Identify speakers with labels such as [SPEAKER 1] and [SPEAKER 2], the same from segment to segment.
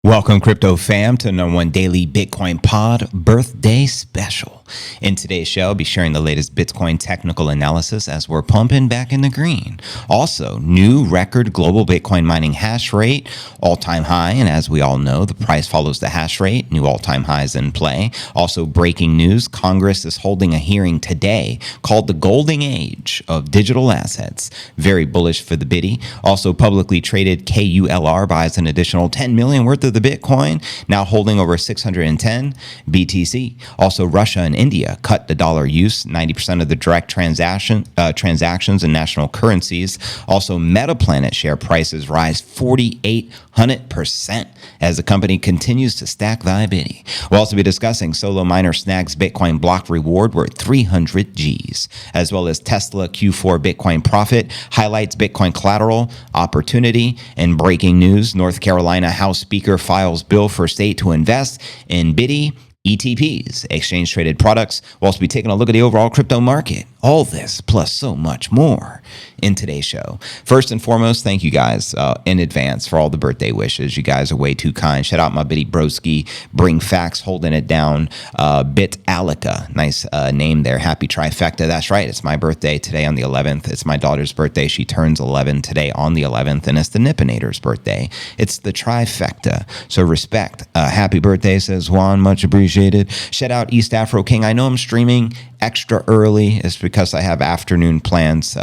[SPEAKER 1] Welcome, Crypto Fam, to the #1 Daily Bitcoin Pod Birthday Special. In today's show, I'll be sharing the latest Bitcoin technical analysis as we're pumping back in the green. Also, new record global Bitcoin mining hash rate, all-time high, and as we all know, the price follows the hash rate, new all-time highs in play. Also, breaking news, Congress is holding a hearing today called the Golden Age of Digital Assets. Very bullish for the biddy. Also, publicly traded KULR buys an additional 10 million worth of the Bitcoin, now holding over 610 BTC. Also, Russia and India cut the dollar use, 90% of the direct transactions in national currencies. Also, Metaplanet share prices rise 4,800% as the company continues to stack thy biddy. We'll also be discussing solo miner snags Bitcoin block reward worth 300 Gs, as well as Tesla Q4 Bitcoin profit, highlights Bitcoin collateral, opportunity, and breaking news. North Carolina House Speaker files bill for state to invest in biddy ETPs, exchange traded products. We'll also be taking a look at the overall crypto market. All this plus so much more in today's show. First and foremost, thank you guys in advance for all the birthday wishes. You guys are way too kind. Shout out my biddy broski, Bring Facts, holding it down. Bitalica, nice name there. Happy trifecta. That's right. It's my birthday today on the 11th. It's my daughter's birthday. She turns 11 today on the 11th, and it's the Nippinator's birthday. It's the trifecta. So respect. Happy birthday, says Juan. Much appreciated. Shout out East Afro King. I know I'm streaming extra early. It's because I have afternoon plans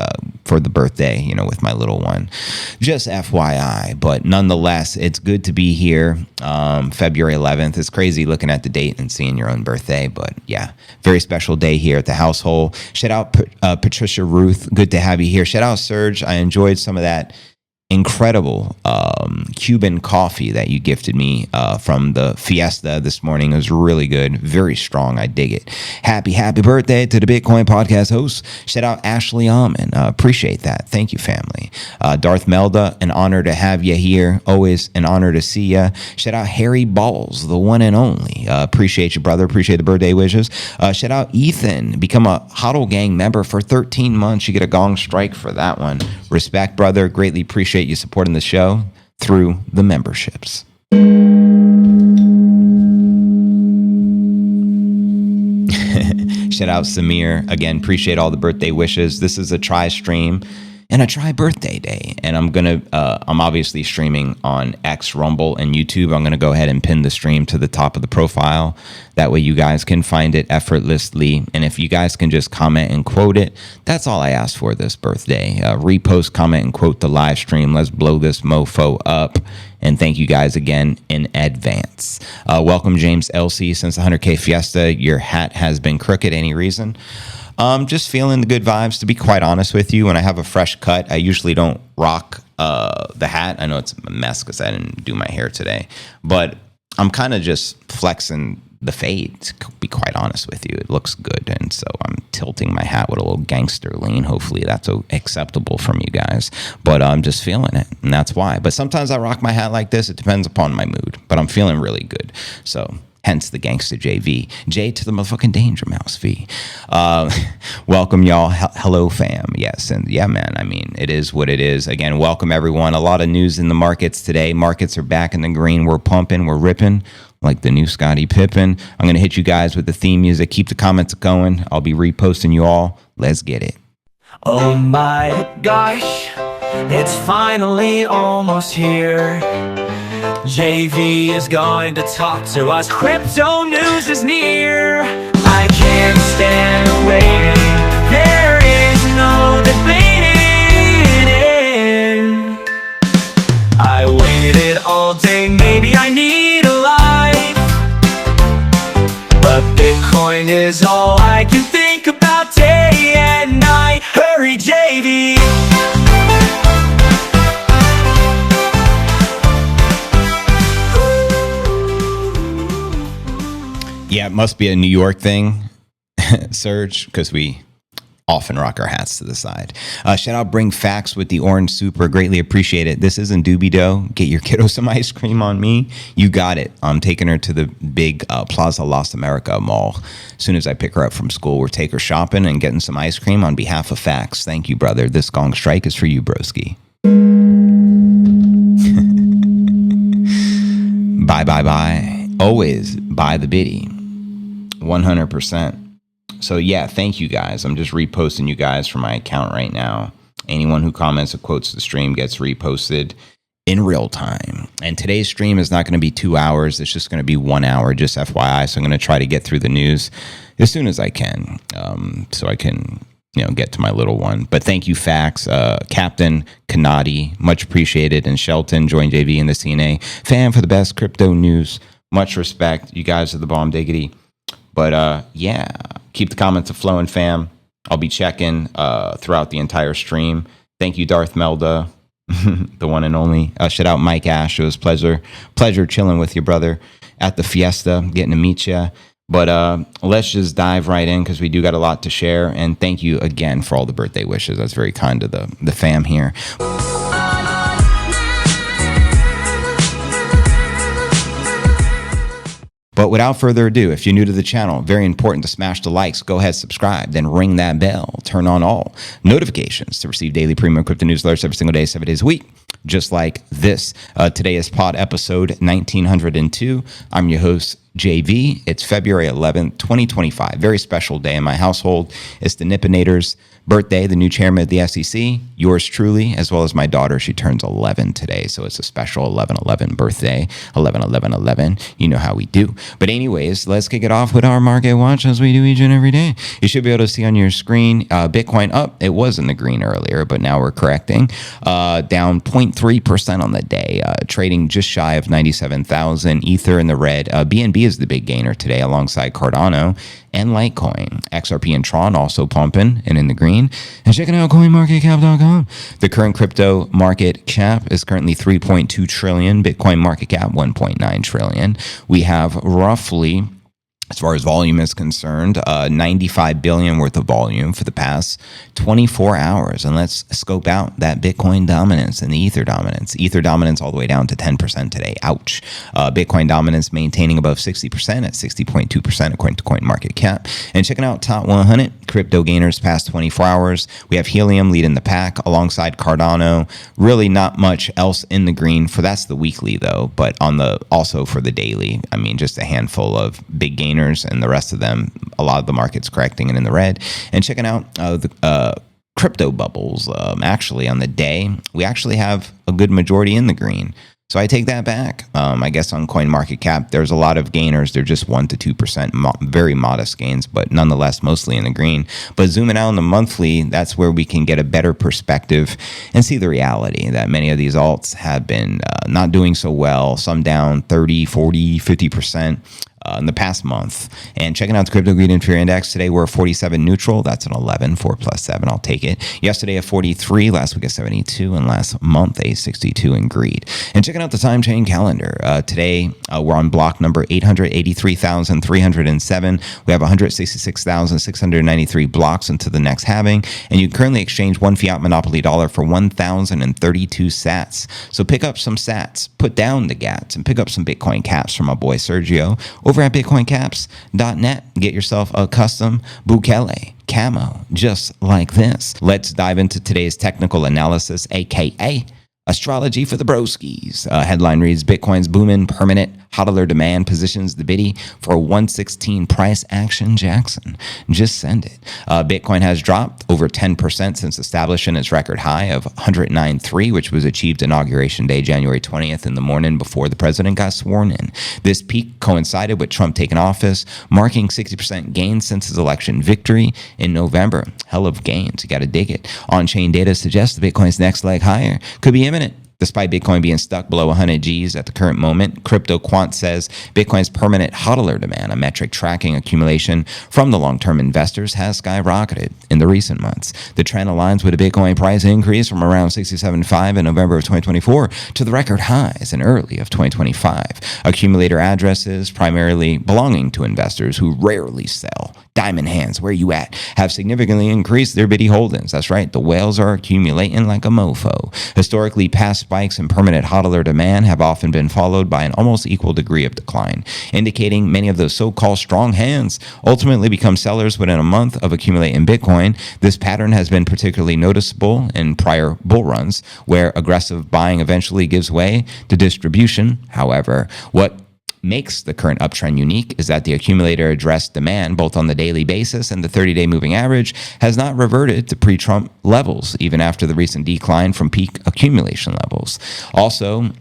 [SPEAKER 1] for the birthday, with my little one. Just FYI, but nonetheless, it's good to be here. February 11th. It's crazy looking at the date and seeing your own birthday, but yeah, very special day here at the household. Shout out Patricia Ruth. Good to have you here. Shout out Serge. I enjoyed some of that incredible Cuban coffee that you gifted me from the fiesta this morning. It was really good, very strong. I dig it. Happy birthday to the Bitcoin podcast host. Shout out Ashley Alman. Appreciate that. Thank you, family. Darth Melda, an honor to have you here. Always an honor to see you. Shout out Harry Balls, the one and only. Appreciate you, brother. Appreciate the birthday wishes. Shout out Ethan. Become a Hodl Gang member for 13 months. You get a gong strike for that one. Respect, brother. Greatly appreciate you supporting the show through the memberships. Shout out Samir. Again, appreciate all the birthday wishes. This is a try stream and a try birthday day. And I'm obviously streaming on X, Rumble, and YouTube. I'm gonna go ahead and pin the stream to the top of the profile. That way you guys can find it effortlessly. And if you guys can just comment and quote it, that's all I ask for this birthday. Repost, comment, and quote the live stream. Let's blow this mofo up. And thank you guys again in advance. Welcome, James LC. Since the 100K Fiesta, your hat has been crooked. Any reason? Just feeling the good vibes. To be quite honest with you, when I have a fresh cut, I usually don't rock the hat. I know it's a mess because I didn't do my hair today, but I'm kind of just flexing the fade, to be quite honest with you. It looks good, and so I'm tilting my hat with a little gangster lean. Hopefully that's acceptable from you guys, but I'm just feeling it, and that's why. But sometimes I rock my hat like this. It depends upon my mood, but I'm feeling really good, so hence the gangster JV. J to the motherfucking Danger Mouse V. Welcome, y'all. Hello, fam. Yes, and yeah, man, I mean, it is what it is. Again, welcome, everyone. A lot of news in the markets today. Markets are back in the green. We're pumping. We're ripping like the new Scottie Pippen. I'm going to hit you guys with the theme music. Keep the comments going. I'll be reposting you all. Let's get it.
[SPEAKER 2] Oh my gosh, it's finally almost here. JV is going to talk to us. Crypto news is near. I can't stand waiting. There is no debating. I waited all day. Maybe I need a life, but Bitcoin is all I can think about day and night. Hurry, JV.
[SPEAKER 1] Yeah, it must be a New York thing, Serge, because we often rock our hats to the side. Shout out Bring Facts with the orange super. Greatly appreciate it. This isn't Doobie Dough. Get your kiddo some ice cream on me. You got it. I'm taking her to the big Plaza Las America mall. As soon as I pick her up from school, we'll take her shopping and getting some ice cream on behalf of Facts. Thank you, brother. This gong strike is for you, broski. Buy. Always buy the biddy. 100%. So yeah, thank you guys. I'm just reposting you guys from my account right now. Anyone who comments or quotes the stream gets reposted in real time. And today's stream is not going to be 2 hours. It's just going to be 1 hour, just FYI. So I'm going to try to get through the news as soon as I can, so I can, get to my little one. But thank you, Fax, Captain Kanadi, much appreciated, and Shelton joined JV in the CNA. Fan for the best crypto news. Much respect. You guys are the bomb diggity. But yeah, keep the comments flowing, fam. I'll be checking throughout the entire stream. Thank you, Darth Melda, the one and only. Shout out Mike Ash. It was pleasure chilling with you, brother, at the fiesta, getting to meet you. But let's just dive right in because we do got a lot to share. And thank you again for all the birthday wishes. That's very kind of the fam here. But without further ado, if you're new to the channel, very important to smash the likes, go ahead, subscribe, then ring that bell, turn on all notifications to receive daily premium crypto newsletters every single day, 7 days a week, just like this. Today is pod episode 1902. I'm your host, JV. It's February 11th, 2025. Very special day in my household. It's the Nippinator's birthday, the new chairman of the SEC, yours truly, as well as my daughter. She turns 11 today, so it's a special 11/11 birthday, 11/11/11. You know how we do. But anyways, let's kick it off with our market watch as we do each and every day. You should be able to see on your screen, Bitcoin up. It was in the green earlier, but now we're correcting. Down 0.3% on the day, trading just shy of 97,000. Ether in the red. BNB is the big gainer today alongside Cardano and Litecoin. XRP and Tron also pumping and in the green. And checking out coinmarketcap.com. The current crypto market cap is currently 3.2 trillion. Bitcoin market cap 1.9 trillion. We have roughly, as far as volume is concerned, 95 billion worth of volume for the past 24 hours. And let's scope out that Bitcoin dominance and the Ether dominance. Ether dominance all the way down to 10% today. Ouch. Bitcoin dominance maintaining above 60% at 60.2% according to CoinMarketCap. And checking out top 100 crypto gainers past 24 hours. We have Helium leading the pack alongside Cardano. Really not much else in the green for that's the weekly though, but on the also for the daily. I mean, just a handful of big gainers. And the rest of them, a lot of the market's correcting and in the red. And checking out the crypto bubbles, actually on the day, we actually have a good majority in the green. So I take that back. I guess on CoinMarketCap, there's a lot of gainers. They're just 1 to 2%, very modest gains, but nonetheless, mostly in the green. But zooming out on the monthly, that's where we can get a better perspective and see the reality that many of these alts have been not doing so well. Some down 30, 40, 50%. In the past month. And checking out the Crypto Greed and Fear Index, today we're 47 neutral. That's an 11, 4 plus 7. I'll take it. Yesterday a 43, last week a 72, and last month a 62 in greed. And checking out the time chain calendar, today we're on block number 883,307. We have 166,693 blocks into the next halving. And you currently exchange one fiat monopoly dollar for 1,032 sats. So pick up some sats, put down the gats, and pick up some Bitcoin caps from my boy Sergio over at bitcoincaps.net. Get yourself a custom Bukele camo just like this. Let's dive into today's technical analysis, aka astrology for the broskies. Headline reads, Bitcoin's booming permanent hodler demand positions the biddy for a 116 price action. Jackson, just send it. Bitcoin has dropped over 10% since establishing its record high of 109.3, which was achieved Inauguration Day, January 20th in the morning before the president got sworn in. This peak coincided with Trump taking office, marking 60% gains since his election victory in November. Hell of gains, you got to dig it. On-chain data suggests that Bitcoin's next leg higher could be imminent. Despite Bitcoin being stuck below 100 Gs at the current moment, Crypto Quant says Bitcoin's permanent hodler demand, a metric tracking accumulation from the long-term investors, has skyrocketed in the recent months. The trend aligns with a Bitcoin price increase from around 67.5 in November of 2024 to the record highs in early of 2025. Accumulator addresses, primarily belonging to investors who rarely sell, diamond hands, where you at, have significantly increased their biddy holdings. That's right, the whales are accumulating like a mofo. Historically, past spikes in permanent hodler demand have often been followed by an almost equal degree of decline, indicating many of those so-called strong hands ultimately become sellers within a month of accumulating Bitcoin. This pattern has been particularly noticeable in prior bull runs, where aggressive buying eventually gives way to distribution. However, what makes the current uptrend unique is that the accumulator address demand, both on the daily basis and the 30-day moving average, has not reverted to pre-Trump levels, even after the recent decline from peak accumulation levels. Also,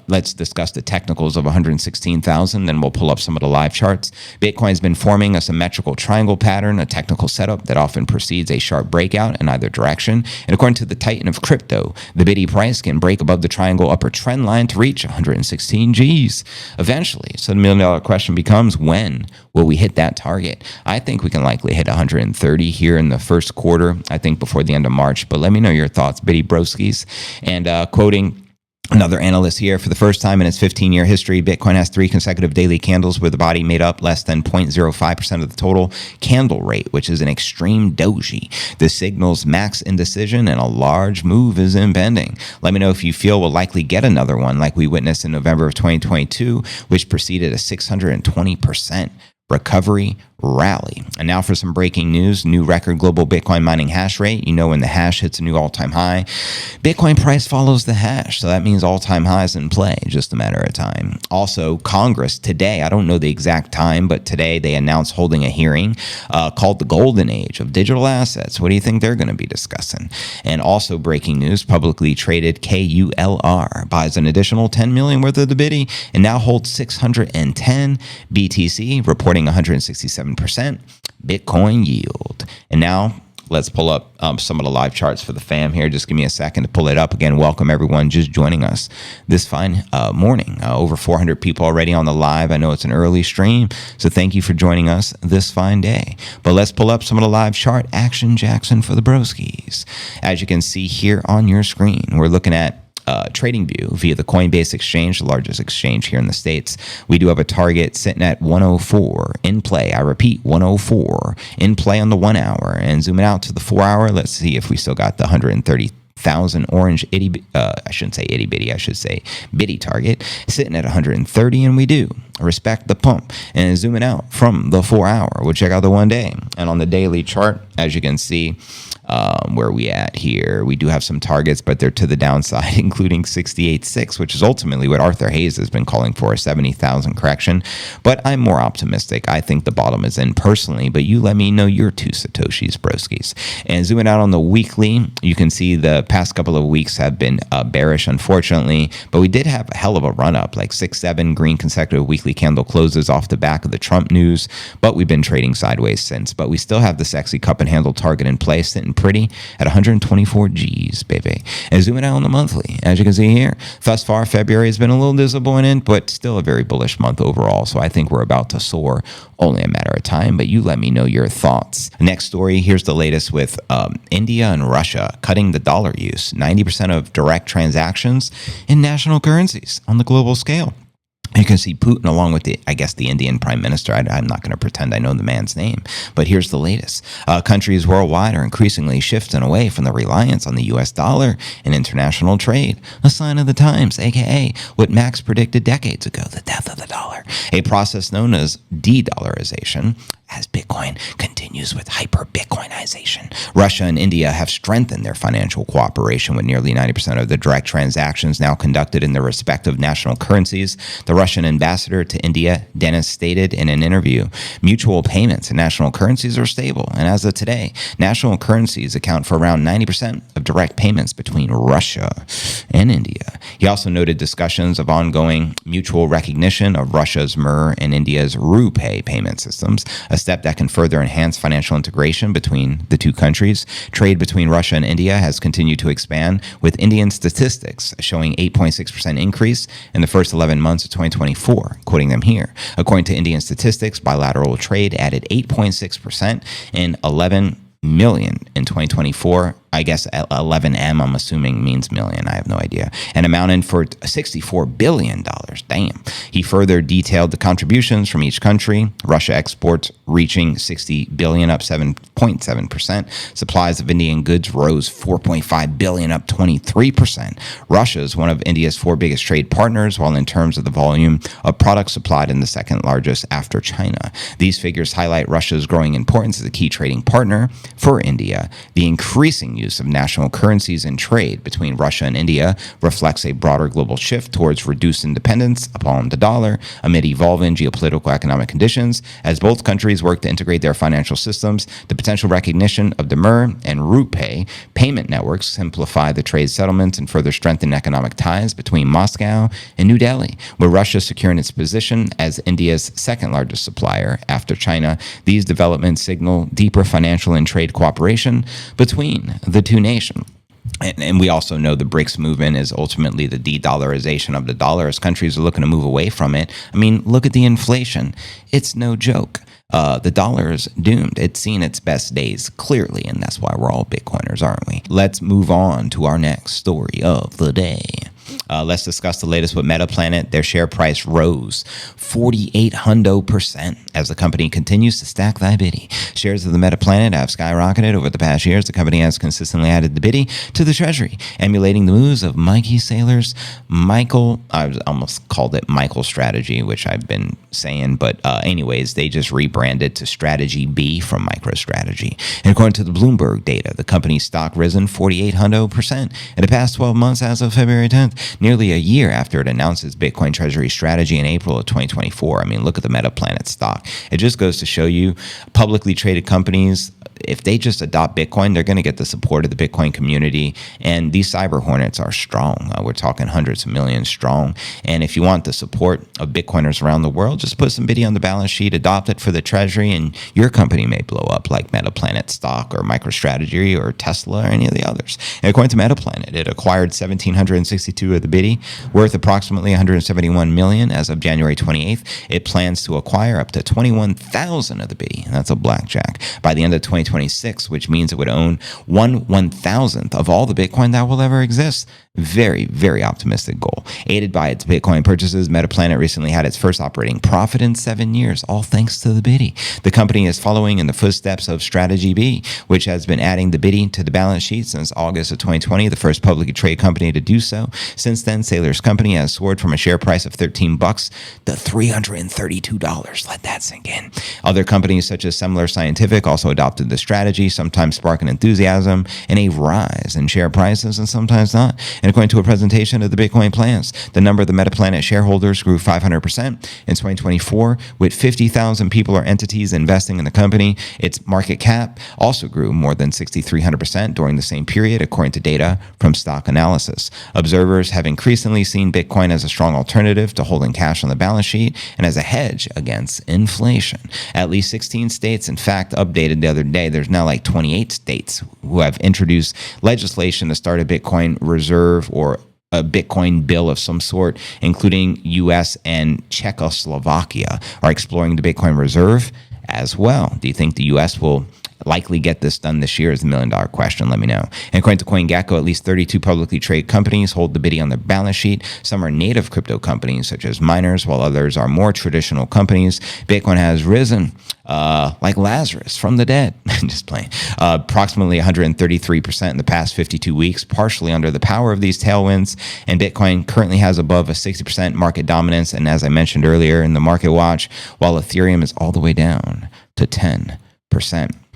[SPEAKER 1] let's discuss the technicals of 116,000, then we'll pull up some of the live charts. Bitcoin's been forming a symmetrical triangle pattern, a technical setup that often precedes a sharp breakout in either direction. And according to the Titan of crypto, the Biddy price can break above the triangle upper trend line to reach 116 Gs eventually. So the $1 million question becomes, when will we hit that target? I think we can likely hit 130 here in the first quarter, I think before the end of March. But let me know your thoughts, Biddy Broskis. And quoting another analyst here, for the first time in its 15-year history, Bitcoin has 3 consecutive daily candles where the body made up less than 0.05% of the total candle rate, which is an extreme doji. This signals max indecision and a large move is impending. Let me know if you feel we'll likely get another one like we witnessed in November of 2022, which preceded a 620% recovery rally. And now for some breaking news. New record global Bitcoin mining hash rate. You know, when the hash hits a new all-time high, Bitcoin price follows the hash. So that means all-time highs in play, just a matter of time. Also, Congress today, I don't know the exact time, but today they announced holding a hearing called the Golden Age of Digital Assets. What do you think they're going to be discussing? And also breaking news, publicly traded KULR buys an additional 10 million worth of the Biddy and now holds 610 BTC, reporting 167% Bitcoin yield. And now let's pull up some of the live charts for the fam here. Just give me a second to pull it up. Again, welcome everyone just joining us this fine morning. Over 400 people already on the live. I know it's an early stream, so thank you for joining us this fine day. But let's pull up some of the live chart action, Jackson, for the broskies. As you can see here on your screen, we're looking at trading view via the Coinbase exchange, the largest exchange here in the States. We do have a target sitting at 104 in play. I repeat, 104 in play on the 1 hour. And zooming out to the 4 hour, let's see if we still got the 130,000 orange I shouldn't say itty bitty, I should say Biddy target sitting at 130, and we do respect the pump. And zooming out from the 4 hour, we'll check out the 1 day. And on the daily chart, as you can see, where we at here, we do have some targets, but they're to the downside, including 68.6, which is ultimately what Arthur Hayes has been calling for, a 70,000 correction. But I'm more optimistic. I think the bottom is in personally, but you let me know your 2 Satoshis, broskies. And zooming out on the weekly, you can see the past couple of weeks have been bearish, unfortunately, but we did have a hell of a run up, like 6-7 green consecutive weekly candle closes off the back of the Trump news, but we've been trading sideways since. But we still have the sexy cup and handle target in place, sitting pretty at 124 Gs, baby. And zooming out on the monthly, as you can see here, thus far, February has been a little disappointing, but still a very bullish month overall. So I think we're about to soar, only a matter of time, but you let me know your thoughts. Next story, here's the latest with India and Russia cutting the dollar use, 90% of direct transactions in national currencies on the global scale. You can see Putin along with the Indian prime minister. I'm not going to pretend I know the man's name, but here's the latest. Countries worldwide are increasingly shifting away from the reliance on the U.S. dollar in international trade, a sign of the times, aka what Max predicted decades ago, the death of the dollar, a process known as de-dollarization. As Bitcoin continues with hyper-Bitcoinization, Russia and India have strengthened their financial cooperation with nearly 90% of the direct transactions now conducted in their respective national currencies. The Russian ambassador to India, Denis, stated in an interview, mutual payments in national currencies are stable, and as of today, national currencies account for around 90% of direct payments between Russia and India. He also noted discussions of ongoing mutual recognition of Russia's Mir and India's RuPay payment systems, a step that can further enhance financial integration between the two countries. Trade between Russia and India has continued to expand, with Indian statistics showing 8.6% increase in the first 11 months of 2024, quoting them here. According to Indian statistics, bilateral trade added 8.6% in 11 million in 2024. I guess 11M, I'm assuming, means million. I have no idea. And amounted for $64 billion. Damn. He further detailed the contributions from each country. Russia exports reaching $60 billion, up 7.7%. Supplies of Indian goods rose $4.5 billion, up 23%. Russia is one of India's 4 biggest trade partners, while in terms of the volume of products supplied in the second largest after China. These figures highlight Russia's growing importance as a key trading partner for India. The increasing use of national currencies in trade between Russia and India reflects a broader global shift towards reduced independence upon the dollar amid evolving geopolitical economic conditions. As both countries work to integrate their financial systems, the potential recognition of Demir and Rupee payment networks simplify the trade settlements and further strengthen economic ties between Moscow and New Delhi, where Russia is securing its position as India's second largest supplier after China. These developments signal deeper financial and trade cooperation between the two nations. And we also know the BRICS movement is ultimately the de-dollarization of the dollar as countries are looking to move away from it. I mean, look at the inflation. It's no joke. The dollar is doomed. It's seen its best days clearly, and that's why we're all Bitcoiners, aren't we? Let's move on to our next story of the day. Let's discuss the latest with Metaplanet. Their share price rose 4,800% as the company continues to stack the biddy. Shares of the Metaplanet have skyrocketed over the past years. The company has consistently added the biddy to the treasury, emulating the moves of Mikey Saylor's I almost called it Michael Strategy, which I've been saying, but anyways, they just rebranded to Strategy B from MicroStrategy. And according to the Bloomberg data, the company's stock risen 4,800% in the past 12 months as of February 10th. Nearly a year after it announced its Bitcoin treasury strategy in April of 2024. I mean, look at the Metaplanet stock. It just goes to show you publicly traded companies, if they just adopt Bitcoin, they're going to get the support of the Bitcoin community. And these cyber hornets are strong. We're talking hundreds of millions strong. And if you want the support of Bitcoiners around the world, just put some biddy on the balance sheet, adopt it for the treasury, and your company may blow up like Metaplanet stock or MicroStrategy or Tesla or any of the others. And according to Metaplanet, it acquired 1,762 of the biddy, worth approximately 171 million as of January 28th. It plans to acquire up to 21,000 of the biddy, and that's a blackjack, by the end of 2026, which means it would own 1/1000th of all the Bitcoin that will ever exist. Very, very optimistic goal. Aided by its Bitcoin purchases, Metaplanet recently had its first operating profit in 7 years, all thanks to the biddy. The company is following in the footsteps of Strategy B, which has been adding the biddy to the balance sheet since August of 2020, the first publicly traded company to do so. Since then, Saylor's company has soared from a share price of $13 to $332. Let that sink in. Other companies such as Semler Scientific also adopted the strategy, sometimes sparking enthusiasm and a rise in share prices and sometimes not. And according to a presentation of the Bitcoin plans, the number of the Metaplanet shareholders grew 500% in 2024, with 50,000 people or entities investing in the company. Its market cap also grew more than 6,300% during the same period, according to data from Stock Analysis. Observers have increasingly seen Bitcoin as a strong alternative to holding cash on the balance sheet and as a hedge against inflation. At least 16 states, in fact, updated the other day, there's now like 28 states who have introduced legislation to start a Bitcoin reserve or a Bitcoin bill of some sort, including US and Czechoslovakia, are exploring the Bitcoin reserve as well. Do you think the US will likely get this done this year is the million-dollar question. Let me know. And according to CoinGecko, at least 32 publicly traded companies hold the biddy on their balance sheet. Some are native crypto companies, such as miners, while others are more traditional companies. Bitcoin has risen like Lazarus from the dead. Just playing. Approximately 133% in the past 52 weeks, partially under the power of these tailwinds. And Bitcoin currently has above a 60% market dominance. And as I mentioned earlier in the market watch, while Ethereum is all the way down to 10%.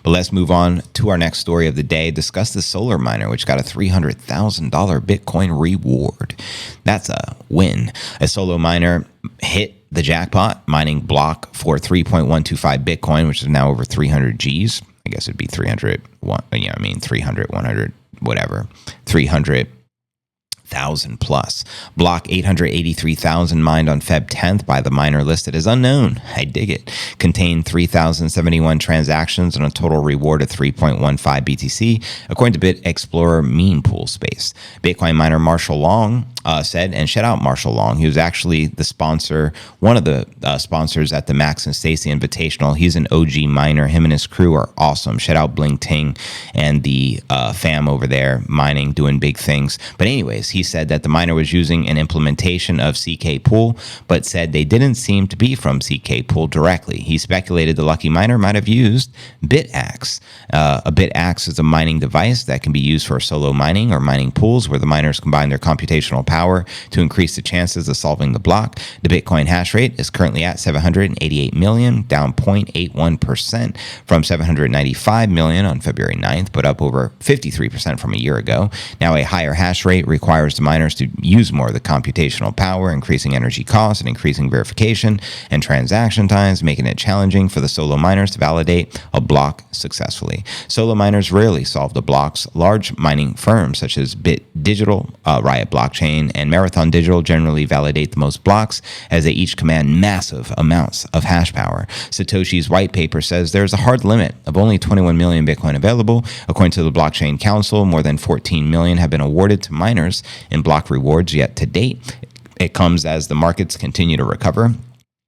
[SPEAKER 1] But let's move on to our next story of the day. Discuss the solar miner, which got a $300,000 Bitcoin reward. That's a win. A solo miner hit the jackpot, mining block for 3.125 Bitcoin, which is now over 300 Gs. I guess it'd be 300, 100, whatever. 300,000 plus. Block 883,000 mined on Feb 10th by the miner listed as unknown. I dig it. Contained 3,071 transactions and a total reward of 3.15 BTC, according to Bit Explorer meme pool space. Bitcoin miner Marshall Long said, and shout out Marshall Long. He was actually the sponsor, one of the sponsors at the Max and Stacy Invitational. He's an OG miner. Him and his crew are awesome. Shout out Bling Ting and the fam over there mining, doing big things. But anyways, he said that the miner was using an implementation of CK Pool, but said they didn't seem to be from CK Pool directly. He speculated the lucky miner might have used BitAxe. A BitAxe is a mining device that can be used for solo mining or mining pools where the miners combine their computational power to increase the chances of solving the block. The Bitcoin hash rate is currently at 788 million, down 0.81% from 795 million on February 9th, but up over 53% from a year ago. Now, a higher hash rate requires the miners to use more of the computational power, increasing energy costs and increasing verification and transaction times, making it challenging for the solo miners to validate a block successfully. Solo miners rarely solve the blocks. Large mining firms such as Bit Digital, Riot Blockchain, and Marathon Digital generally validate the most blocks as they each command massive amounts of hash power. Satoshi's white paper says there's a hard limit of only 21 million Bitcoin available. According to the Blockchain Council, more than 14 million have been awarded to miners in block rewards yet to date. It comes as the markets continue to recover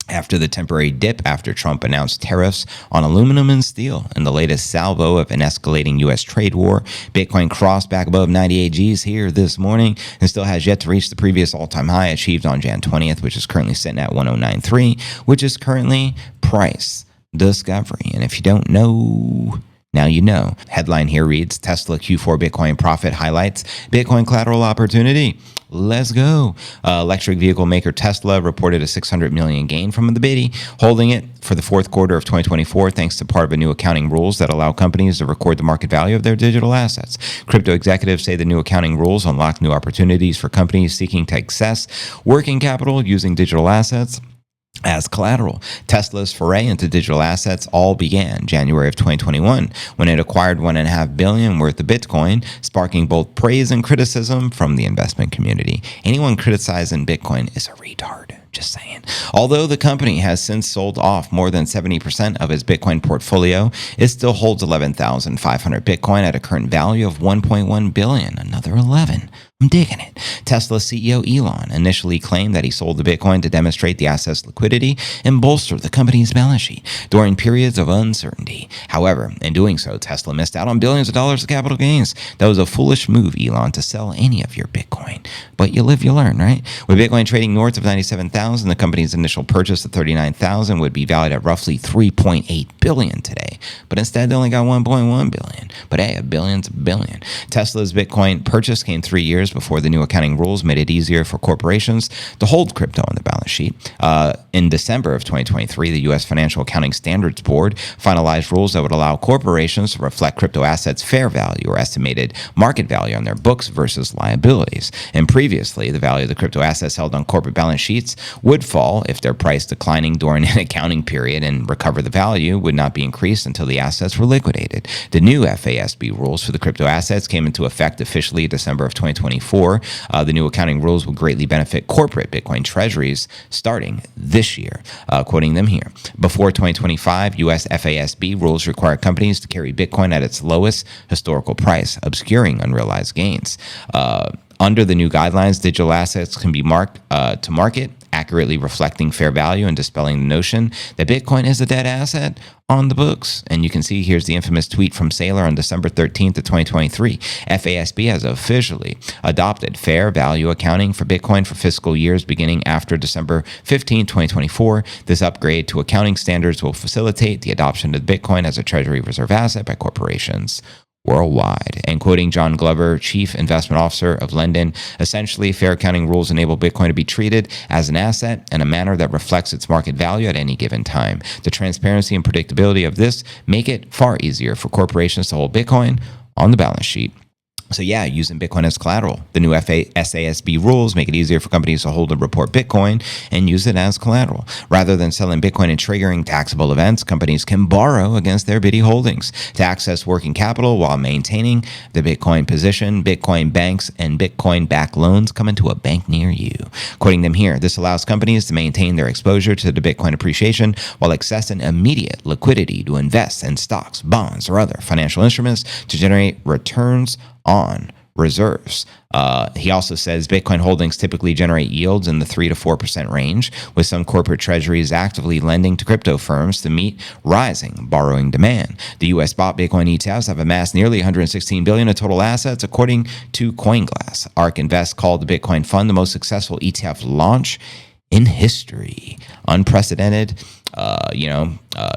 [SPEAKER 1] after the temporary dip after Trump announced tariffs on aluminum and steel. In the latest salvo of an escalating U.S. trade war, Bitcoin crossed back above 98 Gs here this morning and still has yet to reach the previous all-time high achieved on Jan 20th, which is currently sitting at 1093, which is currently price discovery. And if you don't know, now you know. Headline here reads, Tesla Q4 Bitcoin profit highlights Bitcoin collateral opportunity. Let's go. Electric vehicle maker Tesla reported a 600 million gain from the biddy, holding it for the fourth quarter of 2024 thanks to part of a new accounting rules that allow companies to record the market value of their digital assets. Crypto executives say the new accounting rules unlock new opportunities for companies seeking to access working capital using digital assets as collateral. Tesla's foray into digital assets all began January of 2021 when it acquired $1.5 billion worth of Bitcoin, sparking both praise and criticism from the investment community. Anyone criticizing Bitcoin is a retard. Just saying. Although the company has since sold off more than 70% of its Bitcoin portfolio, it still holds 11,500 Bitcoin at a current value of 1.1 billion. Another 11. I'm digging it. Tesla CEO Elon initially claimed that he sold the Bitcoin to demonstrate the asset's liquidity and bolster the company's balance sheet during periods of uncertainty. However, in doing so, Tesla missed out on billions of dollars of capital gains. That was a foolish move, Elon, to sell any of your Bitcoin. But you live, you learn, right? With Bitcoin trading north of 97,000, the company's initial purchase of 39,000 would be valued at roughly 3.8 billion today. But instead, they only got 1.1 billion. But hey, a billion's a billion. Tesla's Bitcoin purchase came 3 years before the new accounting rules made it easier for corporations to hold crypto on the balance sheet. In December of 2023, the U.S. Financial Accounting Standards Board finalized rules that would allow corporations to reflect crypto assets' fair value or estimated market value on their books versus liabilities. And previously, the value of the crypto assets held on corporate balance sheets would fall if their price declining during an accounting period, and recover the value would not be increased until the assets were liquidated. The new FASB rules for the crypto assets came into effect officially December of 2024. The new accounting rules will greatly benefit corporate Bitcoin treasuries starting this year. Quoting them here. Before 2025, U.S. FASB rules require companies to carry Bitcoin at its lowest historical price, obscuring unrealized gains. Under the new guidelines, digital assets can be marked to market, accurately reflecting fair value and dispelling the notion that Bitcoin is a dead asset on the books. And you can see here's the infamous tweet from Saylor on December 13th of 2023. FASB has officially adopted fair value accounting for Bitcoin for fiscal years beginning after December 15, 2024. This upgrade to accounting standards will facilitate the adoption of Bitcoin as a treasury reserve asset by corporations worldwide. And quoting John Glover, Chief Investment Officer of Lendon, essentially, fair accounting rules enable Bitcoin to be treated as an asset in a manner that reflects its market value at any given time. The transparency and predictability of this make it far easier for corporations to hold Bitcoin on the balance sheet. So yeah, using Bitcoin as collateral. The new FASB rules make it easier for companies to hold and report Bitcoin and use it as collateral. Rather than selling Bitcoin and triggering taxable events, companies can borrow against their Bitty holdings to access working capital while maintaining the Bitcoin position. Bitcoin banks and Bitcoin-backed loans come into a bank near you. Quoting them here, this allows companies to maintain their exposure to the Bitcoin appreciation while accessing immediate liquidity to invest in stocks, bonds, or other financial instruments to generate returns on reserves. He also says Bitcoin holdings typically generate yields in the 3 to 4% range, with some corporate treasuries actively lending to crypto firms to meet rising borrowing demand. The U.S. spot Bitcoin ETFs have amassed nearly 116 billion of total assets, according to CoinGlass. ARK Invest called the Bitcoin Fund the most successful ETF launch in history. Unprecedented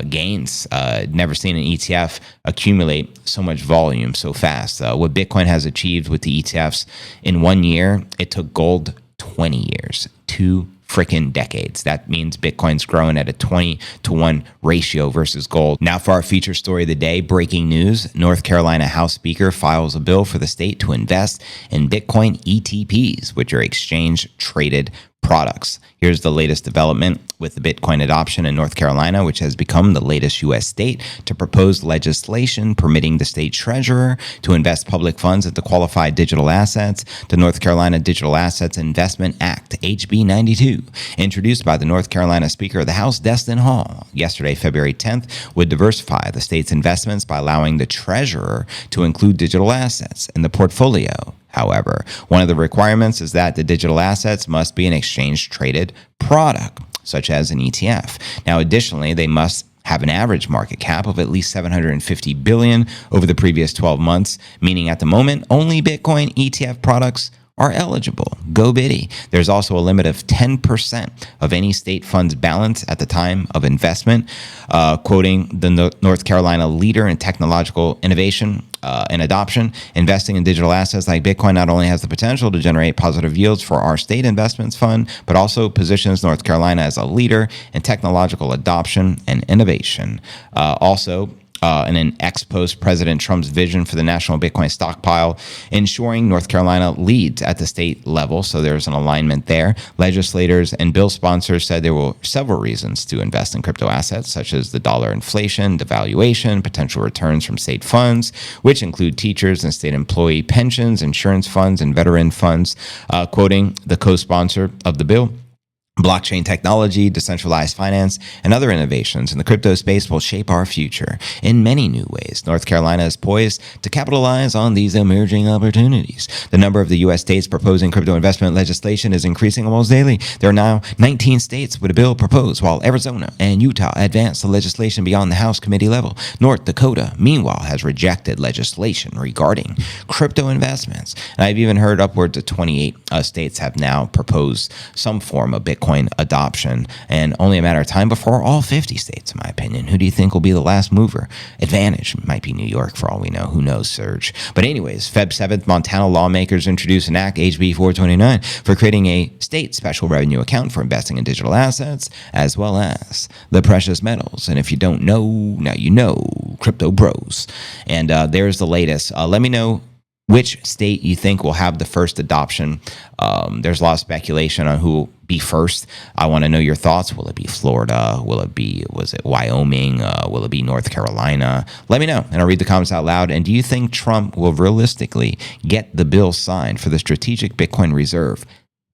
[SPEAKER 1] gains. Never seen an ETF accumulate so much volume so fast. What Bitcoin has achieved with the ETFs in 1 year, it took gold 20 years, 2 freaking decades. That means Bitcoin's growing at a 20-to-1 ratio versus gold. Now for our feature story of the day, breaking news. North Carolina House Speaker files a bill for the state to invest in Bitcoin ETPs, which are exchange traded products. Here's the latest development with the Bitcoin adoption in North Carolina, which has become the latest U.S. state to propose legislation permitting the state treasurer to invest public funds into qualified digital assets. The North Carolina Digital Assets Investment Act, HB 92, introduced by the North Carolina Speaker of the House, Destin Hall, yesterday, February 10th, would diversify the state's investments by allowing the treasurer to include digital assets in the portfolio. However, one of the requirements is that the digital assets must be an exchange-traded product, such as an ETF. Now, additionally, they must have an average market cap of at least $750 billion over the previous 12 months, meaning at the moment, only Bitcoin ETF products are eligible. Go biddy. There's also a limit of 10% of any state fund's balance at the time of investment. Quoting the North Carolina leader in technological innovation and adoption, investing in digital assets like Bitcoin not only has the potential to generate positive yields for our state investments fund, but also positions North Carolina as a leader in technological adoption and innovation. In an ex-post President Trump's vision for the national Bitcoin stockpile, ensuring North Carolina leads at the state level. So there's an alignment there. Legislators and bill sponsors said there were several reasons to invest in crypto assets, such as the dollar inflation, devaluation, potential returns from state funds, which include teachers and state employee pensions, insurance funds, and veteran funds. Quoting the co-sponsor of the bill, blockchain technology, decentralized finance, and other innovations in the crypto space will shape our future in many new ways. North Carolina is poised to capitalize on these emerging opportunities. The number of the U.S. states proposing crypto investment legislation is increasing almost daily. There are now 19 states with a bill proposed, while Arizona and Utah advanced the legislation beyond the House committee level. North Dakota, meanwhile, has rejected legislation regarding crypto investments. And I've even heard upwards of 28 states have now proposed some form of Bitcoin adoption, and only a matter of time before all 50 states, in my opinion. Who do you think will be the last mover? Advantage might be New York for all we know. Who knows, Serge? But anyways, Feb 7th, Montana lawmakers introduced an act, HB 429, for creating a state special revenue account for investing in digital assets, as well as the precious metals. And if you don't know, now you know, crypto bros. And there's the latest. Let me know which state you think will have the first adoption. There's a lot of speculation on who will be first. I want to know your thoughts. Will it be Florida? Was it Wyoming? Will it be North Carolina? Let me know, and I'll read the comments out loud. And do you think Trump will realistically get the bill signed for the strategic Bitcoin reserve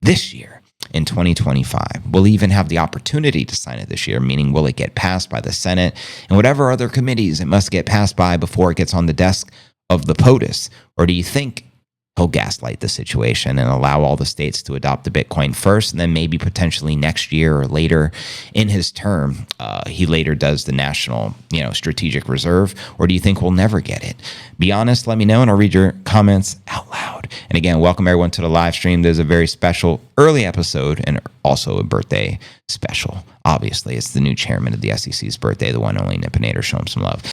[SPEAKER 1] this year? In 2025, will he even have the opportunity to sign it this year? Meaning, will it get passed by the Senate and whatever other committees it must get passed by before it gets on the desk of the POTUS? Or do you think he'll gaslight the situation and allow all the states to adopt the Bitcoin first, and then maybe potentially next year or later in his term, he later does the national, strategic reserve? Or do you think we'll never get it? Be honest, let me know, and I'll read your comments out loud. And again, welcome everyone to the live stream. There's a very special early episode and also a birthday special. Obviously, it's the new chairman of the SEC's birthday, the one and only Nippinator. Show him some love.